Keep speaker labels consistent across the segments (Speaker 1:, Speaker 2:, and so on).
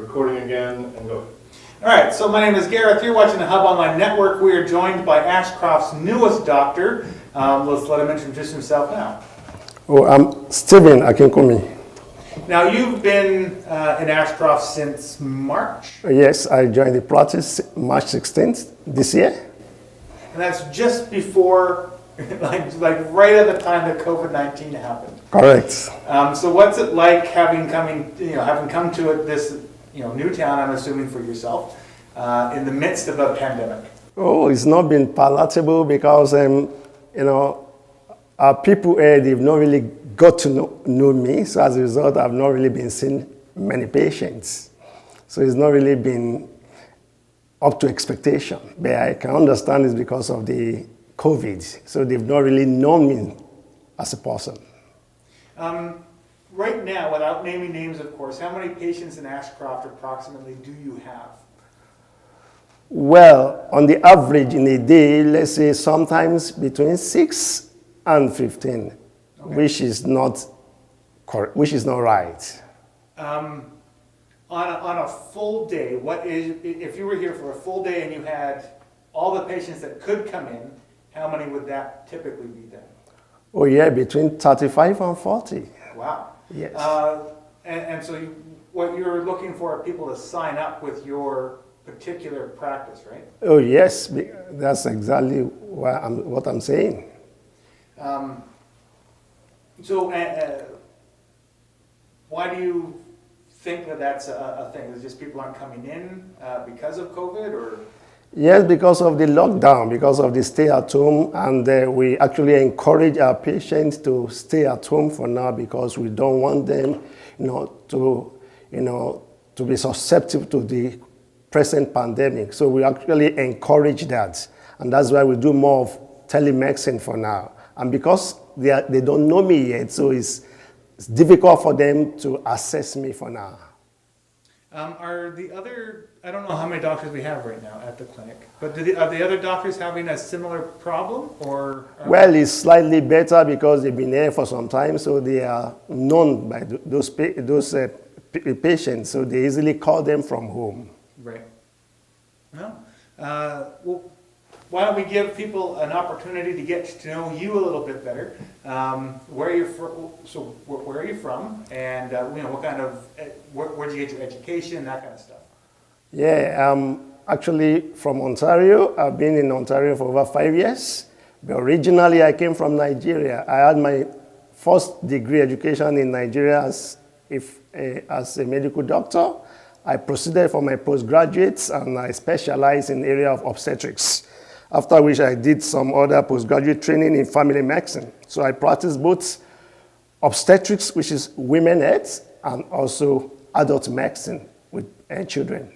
Speaker 1: Recording again and go.
Speaker 2: All right, so my name is Gareth. You're watching the Hub Online Network. We are joined by Ashcroft's newest doctor. Let's let him introduce himself now.
Speaker 3: Oh, I'm Stephen Akinkunmi.
Speaker 2: Now, you've been in Ashcroft since March,
Speaker 3: Yes, I joined the practice March 16th this year.
Speaker 2: and that's just before, like right at the time that COVID-19 happened.
Speaker 3: Correct.
Speaker 2: So, what's it like having come to it this new town? I'm assuming for yourself, in the midst of a pandemic.
Speaker 3: Oh, it's not been palatable because our people here, they've not really got to know me. So as a result, I've not really been seeing many patients. So it's not really been up to expectation. But I can understand it's because of the COVID. So they've not really known me as a person.
Speaker 2: Right now, without naming names, of course, how many patients in Ashcroft approximately do you have?
Speaker 3: Well, on the average in a day, let's say sometimes between 6 and 15, okay, which is not right.
Speaker 2: On a full day, if you were here for a full day and you had all the patients that could come in, how many would that typically be then?
Speaker 3: Oh yeah, between 35 and 40.
Speaker 2: Wow.
Speaker 3: Yes.
Speaker 2: And so what you're looking for are people to sign up with your particular practice, right?
Speaker 3: Oh yes, that's exactly what I'm saying.
Speaker 2: So why do you think that that's a thing? Is it just people aren't coming in because of COVID, or?
Speaker 3: Yes, because of the lockdown, because of the stay at home, and we actually encourage our patients to stay at home for now because we don't want them, to be susceptible to the present pandemic. So we actually encourage that, and that's why we do more of telemedicine for now. And because they don't know me yet, so it's difficult for them to assess me for now.
Speaker 2: I don't know how many doctors we have right now at the clinic, but are the other doctors having a similar problem, or?
Speaker 3: Well, it's slightly better because they've been here for some time, so they are known by those patients, so they easily call them from home.
Speaker 2: Right. Well, why don't we give people an opportunity to get to know you a little bit better? Where are you from? So where are you from? And what kind of where did you get your education? That kind of stuff.
Speaker 3: Yeah, I'm actually from Ontario. I've been in Ontario for over 5 years. But originally, I came from Nigeria. I had my first degree education in Nigeria as a medical doctor. I proceeded for my postgraduates, and I specialized in the area of obstetrics. After which I did some other postgraduate training in family medicine. So I practiced both obstetrics, which is women health, and also adult medicine with children.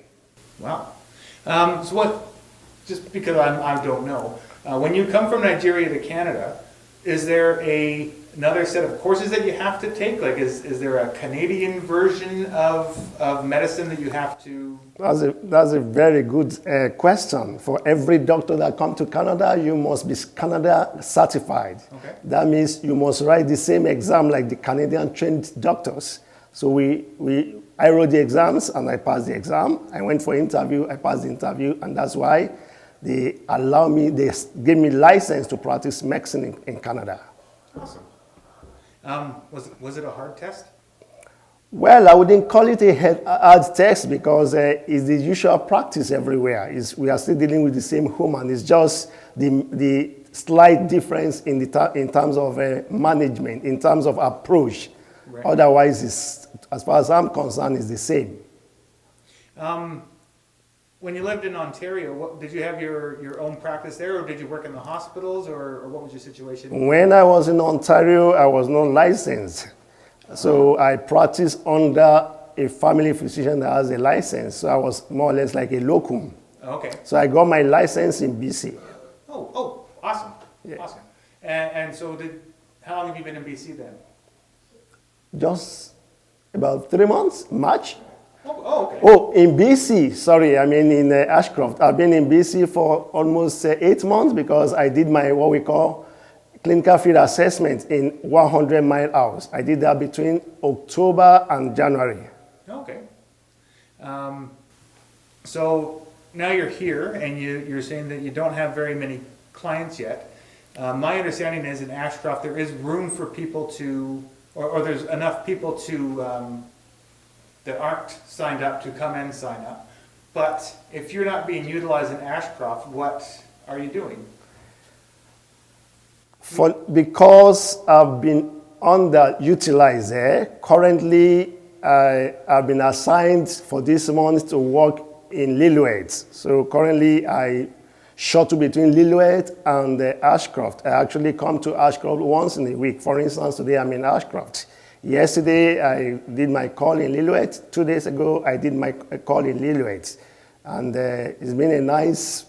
Speaker 2: Wow. So what, just because I don't know, when you come from Nigeria to Canada, is there another set of courses that you have to take? Like, is there a Canadian version of medicine that you have to?
Speaker 3: That's a very good question. For every doctor that comes to Canada, you must be Canada certified. Okay. That means you must write the same exam like the Canadian trained doctors. So I wrote the exams and I passed the exam. I went for interview, I passed the interview, and that's why they gave me license to practice medicine in Canada.
Speaker 2: Awesome. Was it a hard test?
Speaker 3: Well, I wouldn't call it a hard test because it's the usual practice everywhere. We are still dealing with the same human. It's just the slight difference in terms of management, in terms of approach. Right. Otherwise, as far as I'm concerned, it's the same.
Speaker 2: When you lived in Ontario, did you have your own practice there, or did you work in the hospitals, or what was your situation?
Speaker 3: When I was in Ontario, I was not licensed. So I practiced under a family physician that has a license. So I was more or less like a locum.
Speaker 2: Okay.
Speaker 3: So I got my license in BC.
Speaker 2: Oh, awesome.
Speaker 3: Yeah.
Speaker 2: Awesome. And so how long have you been in BC then?
Speaker 3: Just about 3 months, March.
Speaker 2: Okay.
Speaker 3: Oh, in BC, sorry, I mean in Ashcroft. I've been in BC for almost 8 months because I did my, what we call, clinical field assessment in 100-mile hours. I did that between October and January.
Speaker 2: Okay. So now you're here, and you're saying that you don't have very many clients yet. My understanding is in Ashcroft there is room for people to, or there's enough people to that aren't signed up to come and sign up. But if you're not being utilized in Ashcroft, what are you doing?
Speaker 3: Because I've been underutilized there, currently I've been assigned for this month to work in Lillooet. So currently I shuttle between Lillooet and Ashcroft. I actually come to Ashcroft once in a week. For instance, today I'm in Ashcroft. Yesterday I did my call in Lillooet. 2 days ago I did my call in Lillooet. And it's been a nice,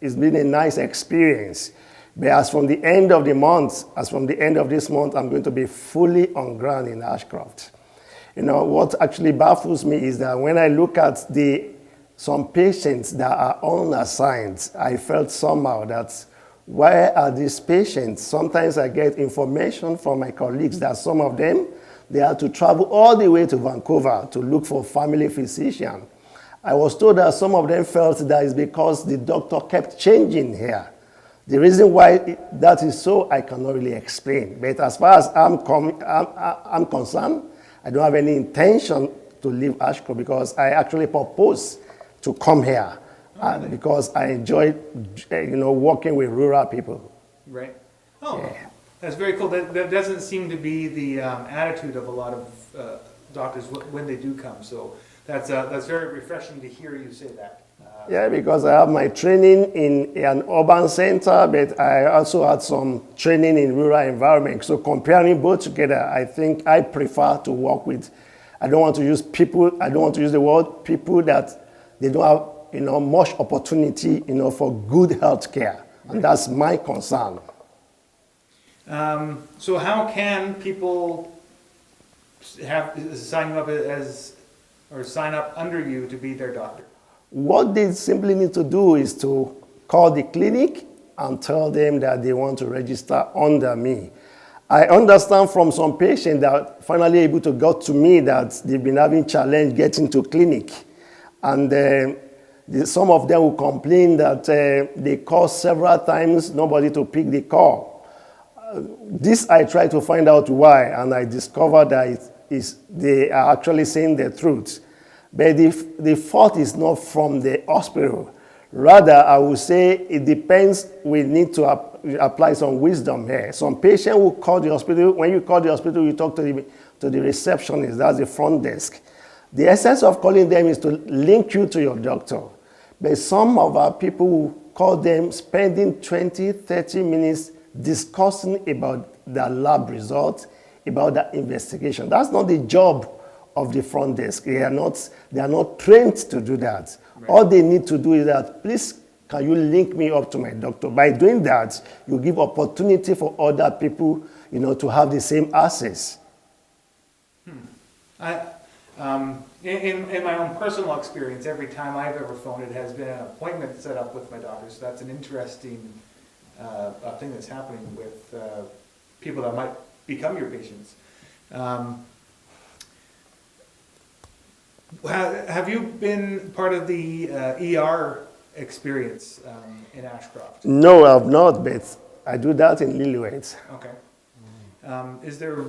Speaker 3: it's been a nice experience. But as from the end of the month, as from the end of this month, I'm going to be fully on ground in Ashcroft. What actually baffles me is that when I look at some patients that are unassigned, I felt somehow that where are these patients? Sometimes I get information from my colleagues that some of them, they had to travel all the way to Vancouver to look for a family physician. I was told that some of them felt that it's because the doctor kept changing here. The reason why that is so, I cannot really explain. But as far as I'm concerned, I don't have any intention to leave Ashcroft because I actually propose to come here because I enjoy, working with rural people.
Speaker 2: Right. Oh,
Speaker 3: yeah.
Speaker 2: That's very cool. That doesn't seem to be the attitude of a lot of doctors when they do come. So that's very refreshing to hear you say that.
Speaker 3: Yeah, because I have my training in an urban center, but I also had some training in rural environment. So comparing both together, I think I prefer to work with, I don't want to use the word people that they don't have, much opportunity, for good health care. And that's my concern.
Speaker 2: So how can people sign you up or sign up under you to be their doctor?
Speaker 3: What they simply need to do is to call the clinic and tell them that they want to register under me. I understand from some patients that finally able to get to me that they've been having challenge getting to clinic. And some of them will complain that they call several times, nobody to pick the call. This I try to find out why, and I discovered that they are actually saying the truth. But the fault is not from the hospital. Rather, I would say it depends. We need to apply some wisdom here. Some patient will call the hospital. When you call the hospital, you talk to the receptionist. That's the front desk. The essence of calling them is to link you to your doctor. But some of our people will call them spending 20, 30 minutes discussing about the lab results, about the investigation. That's not the job of the front desk. They are not trained to do that. Right. All they need to do is that, please, can you link me up to my doctor? By doing that, you give opportunity for other people, to have the same access. In my own personal experience, every time I've ever phoned, it has been an appointment set up with my doctor. So that's an interesting thing that's happening with people that might become your patients. Have you been part of the ER experience in Ashcroft? No, I've not, but I do that in Lillooet.
Speaker 2: Okay. Is there,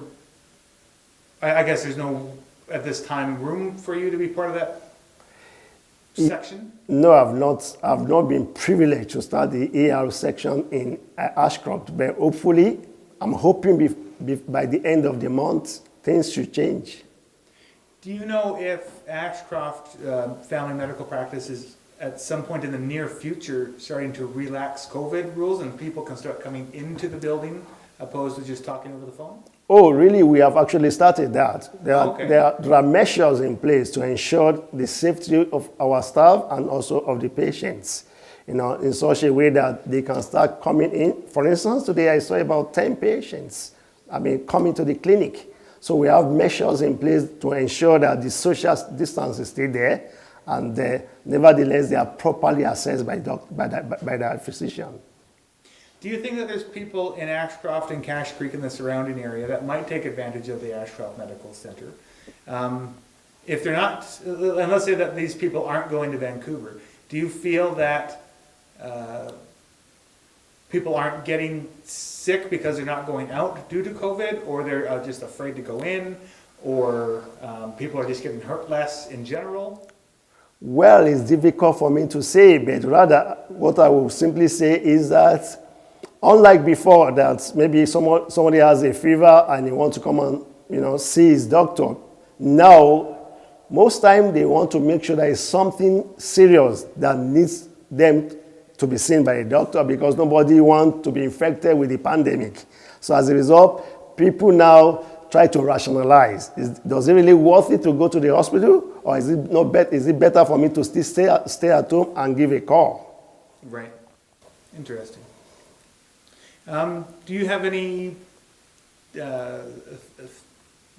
Speaker 2: I guess there's no, at this time, room for you to be part of that section?
Speaker 3: No, I've not been privileged to start the ER section in Ashcroft, but hopefully, I'm hoping by the end of the month, things should change.
Speaker 2: Do you know if Ashcroft Family Medical Practice is at some point in the near future starting to relax COVID rules and people can start coming into the building opposed to just talking over the phone?
Speaker 3: Oh, really? We have actually started that. There
Speaker 2: Okay.
Speaker 3: are measures in place to ensure the safety of our staff and also of the patients, in such a way that they can start coming in. For instance, today I saw about 10 patients, coming to the clinic. So we have measures in place to ensure that the social distance is still there, and nevertheless they are properly assessed by the physician.
Speaker 2: Do you think that there's people in Ashcroft and Cache Creek in the surrounding area that might take advantage of the Ashcroft Medical Center if they're not, and let's say that these people aren't going to Vancouver, do you feel that people aren't getting sick because they're not going out due to COVID, or they're just afraid to go in, or people are just getting hurt less in general?
Speaker 3: Well, it's difficult for me to say, but rather what I will simply say is that unlike before, that maybe somebody has a fever and he wants to come and see his doctor, now most time they want to make sure there is something serious that needs them to be seen by a doctor, because nobody wants to be infected with the pandemic. So as a result, people now try to rationalize. Does it really worth it to go to the hospital, or is it not is it better for me to still stay at home and give a call?
Speaker 2: Right. Interesting. Do you have any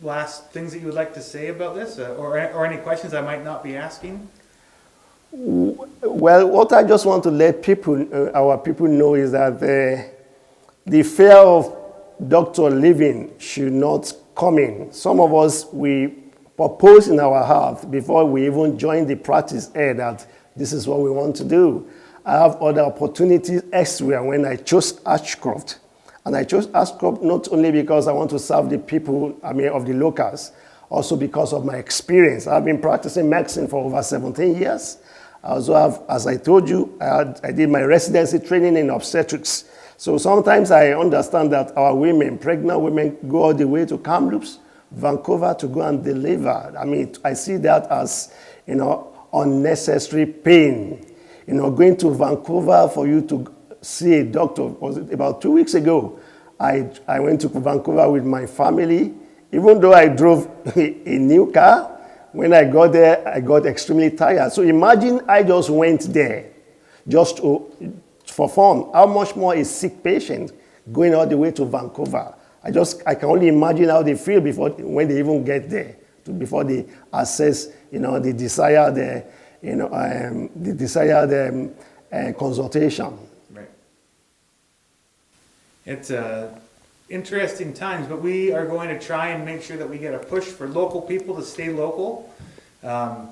Speaker 2: last things that you would like to say about this, or any questions I might not be asking?
Speaker 3: Well, what I just want to let people, our people know, is that the fear of doctor leaving should not come in. Some of us, we propose in our heart before we even join the practice here that this is what we want to do. I have other opportunities elsewhere when I chose Ashcroft. And I chose Ashcroft not only because I want to serve the people, of the locals, also because of my experience. I've been practicing medicine for over 17 years. I also have, as I told you, I did my residency training in obstetrics. So sometimes I understand that our women, pregnant women, go all the way to Kamloops, Vancouver to go and deliver. I see that as, unnecessary pain. Going to Vancouver for you to see a doctor, was it about 2 weeks ago? I went to Vancouver with my family. Even though I drove a new car, when I got there, I got extremely tired. So imagine I just went there just for fun. How much more a sick patient going all the way to Vancouver? I can only imagine how they feel when they even get there, before they assess, the desired consultation.
Speaker 2: Right. It's interesting times, but we are going to try and make sure that we get a push for local people to stay local. I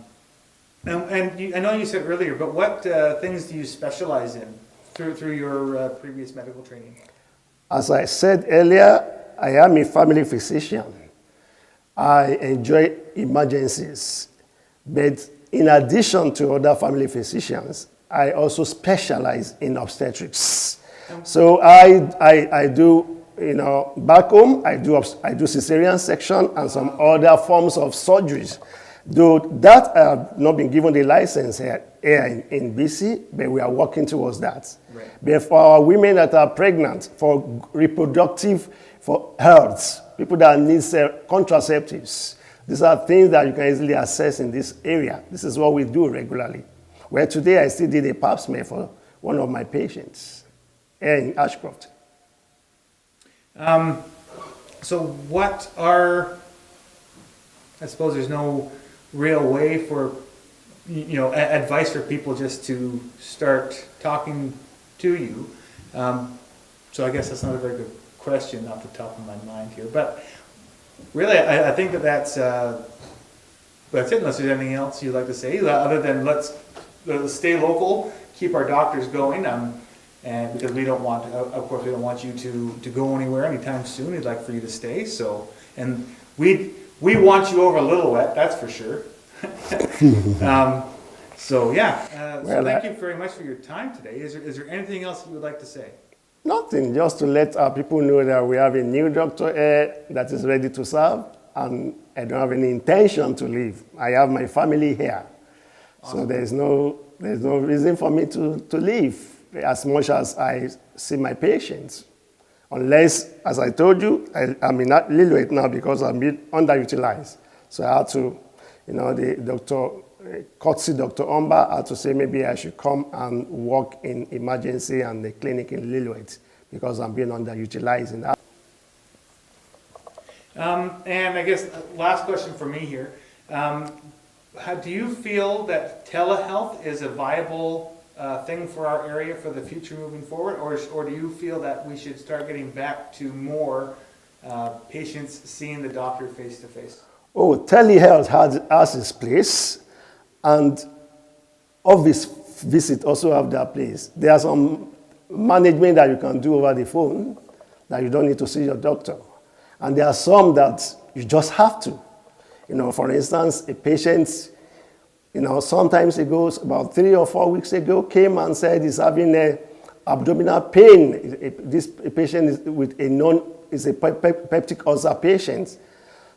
Speaker 2: know you said earlier, but what things do you specialize in through your previous medical training?
Speaker 3: As I said earlier, I am a family physician. I enjoy emergencies, but in addition to other family physicians, I also specialize in obstetrics. So I do, back home, I do cesarean section and some other forms of surgeries. Though that I have not been given the license here in BC, but we are working towards that.
Speaker 2: Right.
Speaker 3: But for our women that are pregnant, for reproductive, for health, people that need contraceptives, these are things that you can easily access in this area. This is what we do regularly. Well, today I still did a pap smear for one of my patients here in Ashcroft.
Speaker 2: So what are, I suppose there's no real way for, advice for people just to start talking to you. So I guess that's not a very good question off the top of my mind here. But really, I think that's it, unless there's anything else you'd like to say, other than let's stay local, keep our doctors going, and because we don't want, of course, we don't want you to go anywhere anytime soon. We'd like for you to stay. So, and we want you over Lillooet, that's for sure. So thank you very much for your time today. Is there anything else you would like to say?
Speaker 3: Nothing, just to let our people know that we have a new doctor here that is ready to serve, and I don't have any intention to leave. I have my family here. Awesome. So there's no reason for me to leave as much as I see my patients. Unless, as I told you, I'm in Lillooet now because I'm underutilized. So I had to, the doctor, courtesy Dr. Omba, had to say maybe I should come and work in emergency and the clinic in Lillooet because I'm being underutilized in that.
Speaker 2: And I guess last question for me here. Do you feel that telehealth is a viable thing for our area for the future moving forward, or do you feel that we should start getting back to more patients seeing the doctor face to face?
Speaker 3: Oh, telehealth has its place, and office visit also have their place. There are some management that you can do over the phone that you don't need to see your doctor. And there are some that you just have to. For instance, a patient, sometimes ago, about 3 or 4 weeks ago, came and said he's having abdominal pain. A patient is with is a peptic ulcer patient.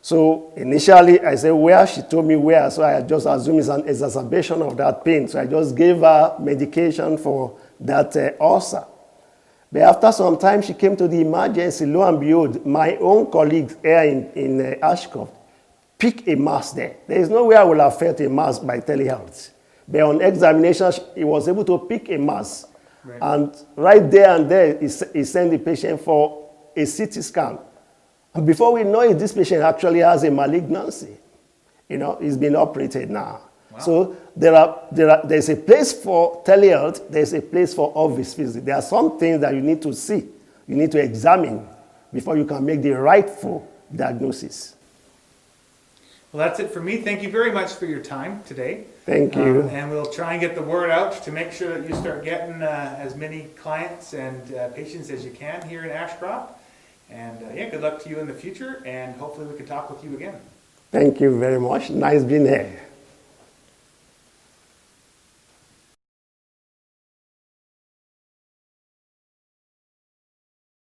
Speaker 3: So initially I said where, she told me where, so I just assumed it's an exacerbation of that pain. So I just gave her medication for that ulcer. But after some time she came to the emergency, lo and behold, my own colleague here in Ashcroft picked a mass there. There is no way I would have felt a mass by telehealth. But on examination, he was able to pick a mass. Right. And right there and there, he sent the patient for a CT scan. And before we know it, this patient actually has a malignancy. He's been operated now. Wow. So there's a place for telehealth, there's a place for office visit. There are some things that you need to see, you need to examine before you can make the rightful diagnosis.
Speaker 2: Well, that's it for me. Thank you very much for your time today.
Speaker 3: Thank you.
Speaker 2: And we'll try and get the word out to make sure that you start getting as many clients and patients as you can here in Ashcroft. And good luck to you in the future, and hopefully we can talk with you again.
Speaker 3: Thank you very much. Nice being here.